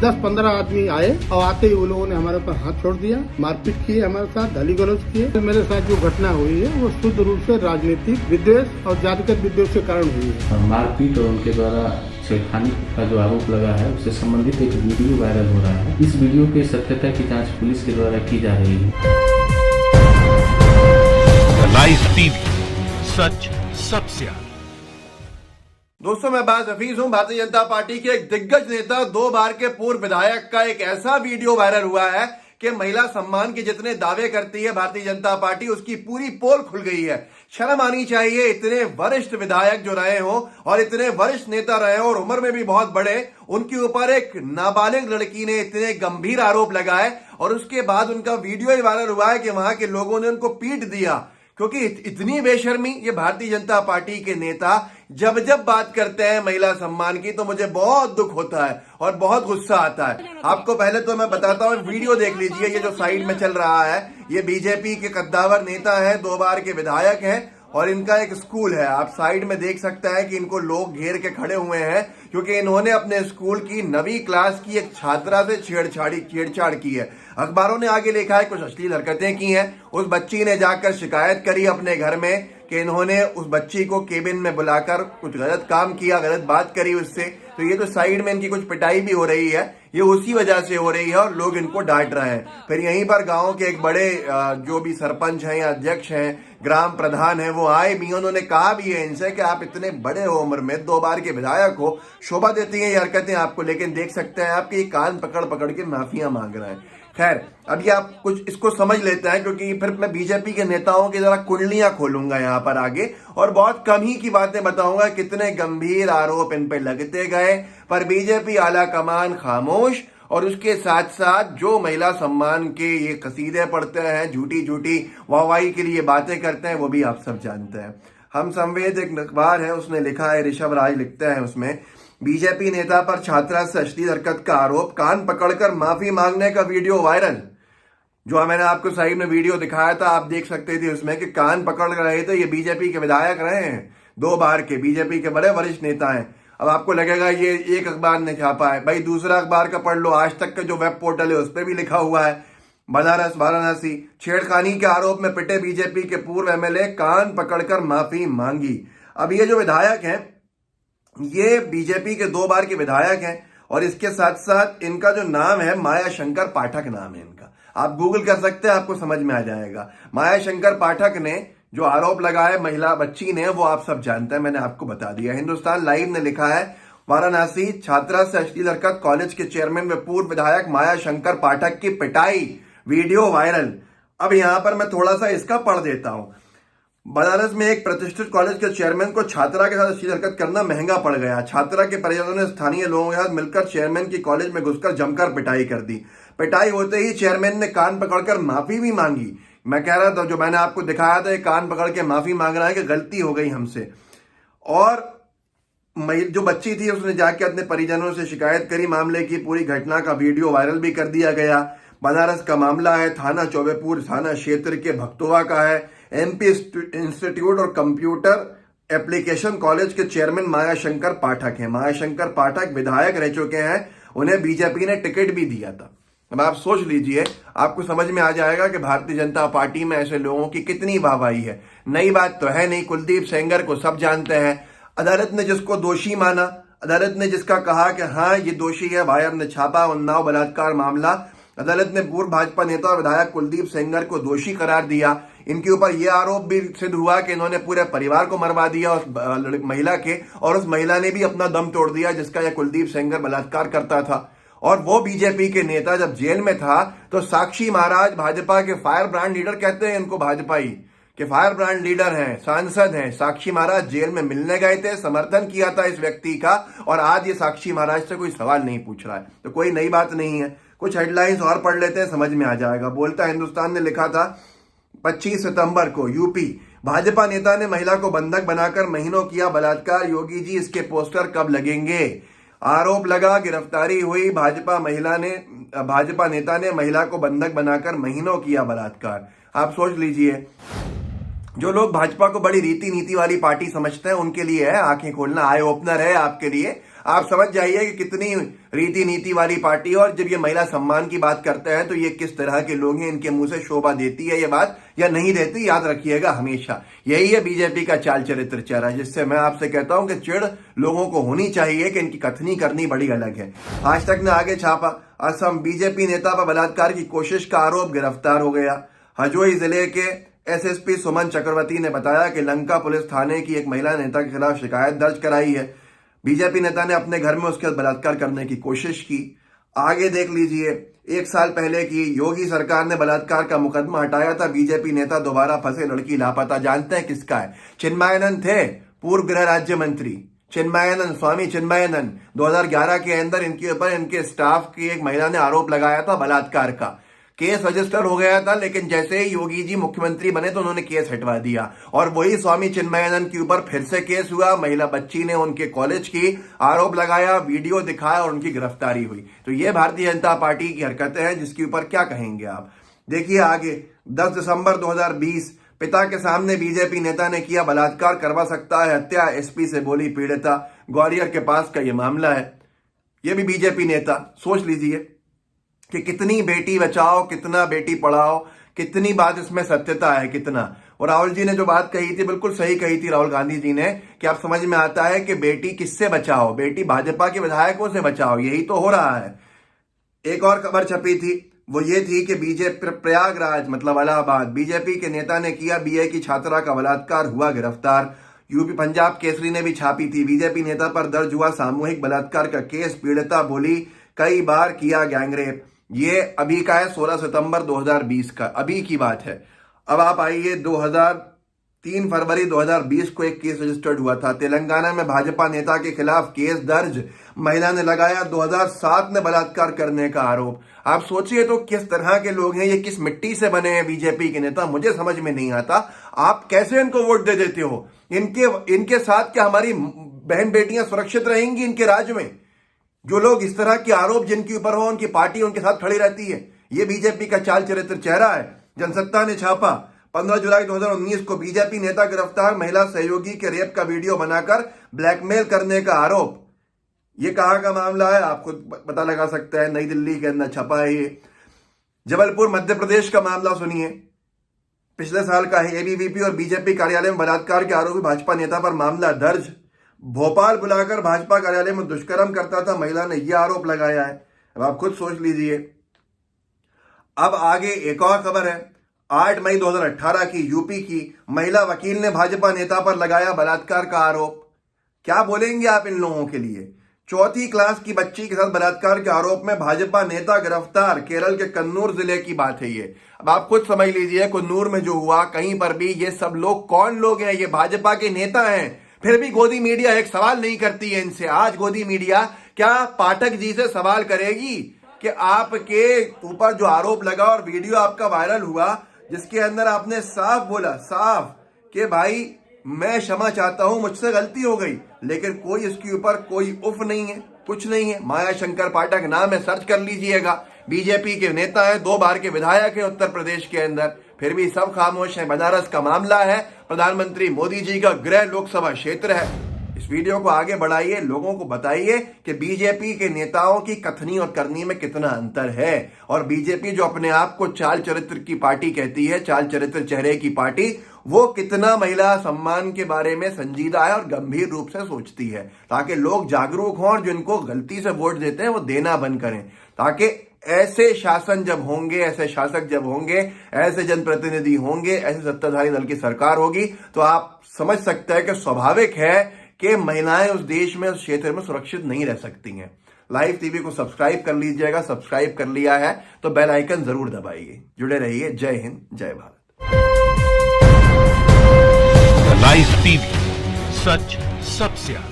10-15 आदमी आए और आते ही वो लोगों ने हमारे ऊपर हाथ छोड़ दिया, मारपीट की हमारे साथ, गाली गलौज किए। मेरे साथ जो घटना हुई है वो शुद्ध रूप से राजनीतिक विद्वेष और जातिगत विद्वेष के कारण हुई है। मारपीट और उनके द्वारा छेड़खानी का जो आरोप लगा है उससे संबंधित एक वीडियो वायरल हो रहा है। इस वीडियो की सत्यता की जाँच पुलिस के द्वारा की जा रही है। लाइव टीवी, सच सबसे आगे। दोस्तों, मैं बाज हफीज हूं। भारतीय जनता पार्टी के एक दिग्गज नेता, 2 बार के पूर्व विधायक का एक ऐसा वीडियो वायरल हुआ है कि महिला सम्मान के जितने दावे करती है भारतीय जनता पार्टी, उसकी पूरी पोल खुल गई है। शर्म आनी चाहिए, इतने वरिष्ठ विधायक जो रहे हो और इतने वरिष्ठ नेता रहे हो और उम्र में भी बहुत बड़े, उनके ऊपर एक नाबालिग लड़की ने इतने गंभीर आरोप लगाए और उसके बाद उनका वीडियो ही वायरल हुआ है कि वहां के लोगों ने उनको पीट दिया। क्योंकि इतनी बेशर्मी ये भारतीय जनता पार्टी के नेता जब जब बात करते हैं महिला सम्मान की, तो मुझे बहुत दुख होता है और बहुत गुस्सा आता है। आपको पहले तो मैं बताता हूं, वीडियो देख लीजिए। ये जो साइड में चल रहा है, ये बीजेपी के कद्दावर नेता है, 2 बार के विधायक हैं और इनका एक स्कूल है। आप साइड में देख सकते हैं कि इनको लोग घेर के खड़े हुए हैं क्योंकि इन्होंने अपने स्कूल की 9वीं क्लास की एक छात्रा से छेड़छाड़ की है। अखबारों ने आगे लिखा है कुछ अश्लील हरकतें की हैं। उस बच्ची ने जाकर शिकायत करी अपने घर में कि इन्होंने उस बच्ची को केबिन में बुलाकर कुछ गलत काम किया, गलत बात करी उससे। तो ये जो साइड में इनकी कुछ पिटाई भी हो रही है, ये उसी वजह से हो रही है और लोग इनको डांट रहे हैं। फिर यहीं पर गांव के एक बड़े जो भी सरपंच हैं या अध्यक्ष हैं, ग्राम प्रधान हैं, वो आए भी, उन्होंने कहा भी है इनसे कि आप इतने बड़े हो उम्र में, 2 बार के विधायक हो, शोभा देती हैं ये हरकतें आपको। लेकिन देख सकते हैं आपके कान पकड़ पकड़ के माफिया मांग रहे हैं। खैर, अभी आप कुछ इसको समझ लेते हैं क्योंकि फिर मैं बीजेपी के नेताओं की जरा कुंडलियां खोलूंगा यहाँ पर आगे और बहुत कम ही की बातें बताऊंगा। कितने गंभीर आरोप इन पे लगते गए, पर बीजेपी आला कमान खामोश। और उसके साथ साथ जो महिला सम्मान के ये कसीदे पढ़ते हैं, झूठी झूठी वाहवाही के लिए बातें करते हैं, वो भी आप सब जानते हैं। हम संवेद एक अखबार है, उसने लिखा है, ऋषभ राज लिखते हैं उसमें, बीजेपी नेता पर छात्रा से अश्लील हरकत का आरोप, कान पकड़कर माफी मांगने का वीडियो वायरल। जो मैंने आपको साइड में वीडियो दिखाया था, आप देख सकते थे उसमें कि कान पकड़ रहे थे। ये बीजेपी के विधायक रहे हैं, 2 बार के, बीजेपी के बड़े वरिष्ठ नेता हैं। अब आपको लगेगा ये एक अखबार ने छापा है, भाई दूसरा अखबार का पढ़ लो। आज तक का जो वेब पोर्टल है उस पर भी लिखा हुआ है। बनारस वाराणसी छेड़खानी के आरोप में पिटे बीजेपी के पूर्व एमएलए, कान पकड़कर माफी मांगी। अब ये जो विधायक हैं, ये बीजेपी के 2 बार के विधायक हैं और इसके साथ साथ इनका जो नाम है, माया शंकर पाठक नाम है इनका। आप गूगल कर सकते हैं, आपको समझ में आ जाएगा। माया शंकर पाठक ने जो आरोप लगाए महिला बच्ची ने, वो आप सब जानते हैं, मैंने आपको बता दिया। हिंदुस्तान लाइव ने लिखा है, वाराणसी छात्रा से अश्लील हरकत, कॉलेज के चेयरमैन व पूर्व विधायक माया शंकर पाठक की पिटाई, वीडियो वायरल। अब यहां पर मैं थोड़ा सा इसका पढ़ देता हूं। बनारस में एक प्रतिष्ठित कॉलेज के चेयरमैन को छात्रा के साथ अश्लील हरकत करना महंगा पड़ गया। छात्रा के परिजनों ने स्थानीय लोगों के साथ मिलकर चेयरमैन की कॉलेज में घुसकर जमकर पिटाई कर दी। पिटाई होते ही चेयरमैन ने कान पकड़कर माफी भी मांगी। मैं कह रहा था, जो मैंने आपको दिखाया था, ये कान पकड़ के माफी मांग रहा है कि गलती हो गई हमसे। और जो बच्ची थी उसने जाके अपने परिजनों से शिकायत करी मामले की। पूरी घटना का वीडियो वायरल भी कर दिया गया। बनारस का मामला है, थाना चौबेपुर थाना क्षेत्र के भक्तोवा का है। एमपी इंस्टीट्यूट और कंप्यूटर एप्लीकेशन कॉलेज के चेयरमैन माया शंकर पाठक हैं। माया शंकर पाठक विधायक रह चुके हैं, उन्हें बीजेपी ने टिकट भी दिया था। अब आप सोच लीजिए, आपको समझ में आ जाएगा कि भारतीय जनता पार्टी में ऐसे लोगों की कितनी वाहवाही है। नई बात तो है नहीं, कुलदीप सेंगर को सब जानते हैं। अदालत ने जिसको दोषी माना, अदालत ने जिसका कहा कि हाँ ये दोषी है, वायर ने छापा उन्नाव बलात्कार मामला, अदालत ने पूर्व भाजपा नेता और विधायक कुलदीप सेंगर को दोषी करार दिया। इनके ऊपर यह आरोप भी सिद्ध हुआ कि इन्होंने पूरे परिवार को मरवा दिया उस महिला के, और उस महिला ने भी अपना दम तोड़ दिया जिसका यह कुलदीप सेंगर बलात्कार करता था। और वो बीजेपी के नेता जब जेल में था तो साक्षी महाराज, भाजपा के फायर ब्रांड लीडर कहते हैं इनको भाजपाई के फायर ब्रांड लीडर हैं, सांसद हैं, साक्षी महाराज जेल में मिलने गए थे, समर्थन किया था इस व्यक्ति का, और आज ये साक्षी महाराज से कोई सवाल नहीं पूछ रहा है। तो कोई नई बात नहीं है। कुछ हेडलाइंस और पढ़ लेते हैं, समझ में आ जाएगा। बोलता हिंदुस्तान ने लिखा था, 25 सितंबर को यूपी भाजपा नेता ने महिला को बंधक बनाकर महीनों किया बलात्कार, योगी जी इसके पोस्टर कब लगेंगे। आरोप लगा, गिरफ्तारी हुई, भाजपा नेता ने महिला को बंधक बनाकर महीनों किया बलात्कार। आप सोच लीजिए, जो लोग भाजपा को बड़ी रीति नीति वाली पार्टी समझते हैं उनके लिए है आंखें खोलना, आई ओपनर है आपके लिए। आप समझ जाइए कि कितनी रीति नीति वाली पार्टी है। और जब ये महिला सम्मान की बात करते हैं तो ये किस तरह के लोग हैं, इनके मुंह से शोभा देती है ये बात या नहीं देती, याद रखिएगा हमेशा। यही है बीजेपी का चाल चरित्र चेहरा, जिससे मैं आपसे कहता हूं कि चिढ़ लोगों को होनी चाहिए कि इनकी कथनी करनी बड़ी अलग है। आज तक ने आगे छापा, असम बीजेपी नेता पर बलात्कार की कोशिश का आरोप, गिरफ्तार हो गया। हजोई जिले के एसएसपी सुमन चक्रवर्ती ने बताया कि लंका पुलिस थाने की एक महिला नेता के खिलाफ शिकायत दर्ज कराई है। बीजेपी नेता ने अपने घर में उसके साथ बलात्कार करने की कोशिश की। आगे देख लीजिए, 1 साल पहले की योगी सरकार ने बलात्कार का मुकदमा हटाया था। बीजेपी नेता दोबारा फंसे, लड़की लापता। जानते हैं किसका है? चिन्मयानंद थे, पूर्व गृह राज्य मंत्री चिन्मयानंद, स्वामी चिन्मयानंद। 2011 के अंदर इनके ऊपर इनके स्टाफ की एक महिला ने आरोप लगाया था बलात्कार का। केस रजिस्टर हो गया था, लेकिन जैसे ही योगी जी मुख्यमंत्री बने तो उन्होंने केस हटवा दिया और वही स्वामी चिन्मयानंद के ऊपर फिर से केस हुआ। महिला बच्ची ने उनके कॉलेज की आरोप लगाया, वीडियो दिखाया और उनकी गिरफ्तारी हुई। तो ये भारतीय जनता पार्टी की हरकतें हैं, जिसके ऊपर क्या कहेंगे आप? देखिए आगे, 10 दिसंबर 2020, पिता के सामने बीजेपी नेता ने किया बलात्कार, करवा सकता है हत्या, एसपी से बोली पीड़िता। ग्वालियर के पास का ये मामला है। ये भी बीजेपी नेता। सोच लीजिए कि कितनी बेटी बचाओ, कितना बेटी पढ़ाओ, कितनी बात इसमें सत्यता है, कितना। और राहुल जी ने जो बात कही थी बिल्कुल सही कही थी, राहुल गांधी जी ने, कि आप समझ में आता है कि बेटी किससे बचाओ, बेटी भाजपा के विधायकों से बचाओ। यही तो हो रहा है। एक और खबर छपी थी, वो ये थी कि बीजेपी प्रयागराज मतलब इलाहाबाद, बीजेपी के नेता ने किया बीए की छात्रा का बलात्कार, हुआ गिरफ्तार। यूपी पंजाब केसरी ने भी छापी थी, बीजेपी नेता पर दर्ज हुआ सामूहिक बलात्कार का केस, पीड़िता बोली कई बार किया गैंगरेप। ये अभी का है, 16 सितंबर 2020 का, अभी की बात है। अब आप आइए, 3 फरवरी 2020 को एक केस रजिस्टर्ड हुआ था। तेलंगाना में भाजपा नेता के खिलाफ केस दर्ज, महिला ने लगाया 2007 में बलात्कार करने का आरोप। आप सोचिए तो किस तरह के लोग हैं ये, किस मिट्टी से बने हैं बीजेपी के नेता, मुझे समझ में नहीं आता। आप कैसे इनको वोट दे देते हो? इनके साथ क्या हमारी बहन बेटियां सुरक्षित रहेंगी इनके राज्य में? जो लोग इस तरह के आरोप जिनके ऊपर हो, उनकी पार्टी उनके साथ खड़ी रहती है। ये बीजेपी का चाल चरित्र चेहरा है। जनसत्ता ने छापा, 15 जुलाई 2019 को बीजेपी नेता गिरफ्तार, महिला सहयोगी के रेप का वीडियो बनाकर ब्लैकमेल करने का आरोप। ये कहां का मामला है आपको पता लगा सकता है, नई दिल्ली के अंदर छपा है ये। जबलपुर मध्य प्रदेश का मामला सुनिए, पिछले साल का है। एबीवीपी और बीजेपी कार्यालय में बलात्कार के आरोपी भाजपा नेता पर मामला दर्ज। भोपाल बुलाकर भाजपा कार्यालय में दुष्कर्म करता था, महिला ने यह आरोप लगाया है। अब आप खुद सोच लीजिए। अब आगे एक और खबर है, 8 मई 2018 की, यूपी की महिला वकील ने भाजपा नेता पर लगाया बलात्कार का आरोप। क्या बोलेंगे आप इन लोगों के लिए? 4वीं क्लास की बच्ची के साथ बलात्कार के आरोप में भाजपा नेता गिरफ्तार। केरल के कन्नूर जिले की बात है ये। अब आप खुद समझ लीजिए, कन्नूर में जो हुआ, कहीं पर भी ये सब लोग कौन लोग हैं? ये भाजपा के नेता हैं। फिर भी गोदी मीडिया एक सवाल नहीं करती है इनसे। आज गोदी मीडिया क्या पाठक जी से सवाल करेगी कि आपके ऊपर जो आरोप लगा और वीडियो आपका वायरल हुआ, जिसके अंदर आपने साफ बोला, साफ कि भाई मैं क्षमा चाहता हूं, मुझसे गलती हो गई, लेकिन कोई इसके ऊपर कोई उफ नहीं है, कुछ नहीं है। माया शंकर पाठक नाम है, सर्च कर लीजिएगा। बीजेपी के नेता है, 2 बार के विधायक है उत्तर प्रदेश के अंदर, फिर भी सब खामोश है। बनारस का मामला है, प्रधानमंत्री मोदी जी का गृह लोकसभा क्षेत्र है। इस वीडियो को आगे बढ़ाइए, लोगों को बताइए कि बीजेपी के नेताओं की कथनी और करनी में कितना अंतर है। और बीजेपी जो अपने आप को चाल चरित्र की पार्टी कहती है, चाल चरित्र चेहरे की पार्टी, वो कितना महिला सम्मान के बारे में संजीदा है और गंभीर रूप से सोचती है, ताकि लोग जागरूक हों और जिनको गलती से वोट देते हैं वो देना बंद करें। ताकि ऐसे शासन जब होंगे, ऐसे शासक जब होंगे, ऐसे जनप्रतिनिधि होंगे, ऐसे सत्ताधारी दल की सरकार होगी, तो आप समझ सकते हैं कि स्वाभाविक है कि महिलाएं उस देश में, उस क्षेत्र में सुरक्षित नहीं रह सकती हैं। लाइव टीवी को सब्सक्राइब कर लीजिएगा। सब्सक्राइब कर लिया है तो बेल आइकन जरूर दबाइए। जुड़े रहिए। जय हिंद, जय भारत। लाइव टीवी, सच सबसे आगे।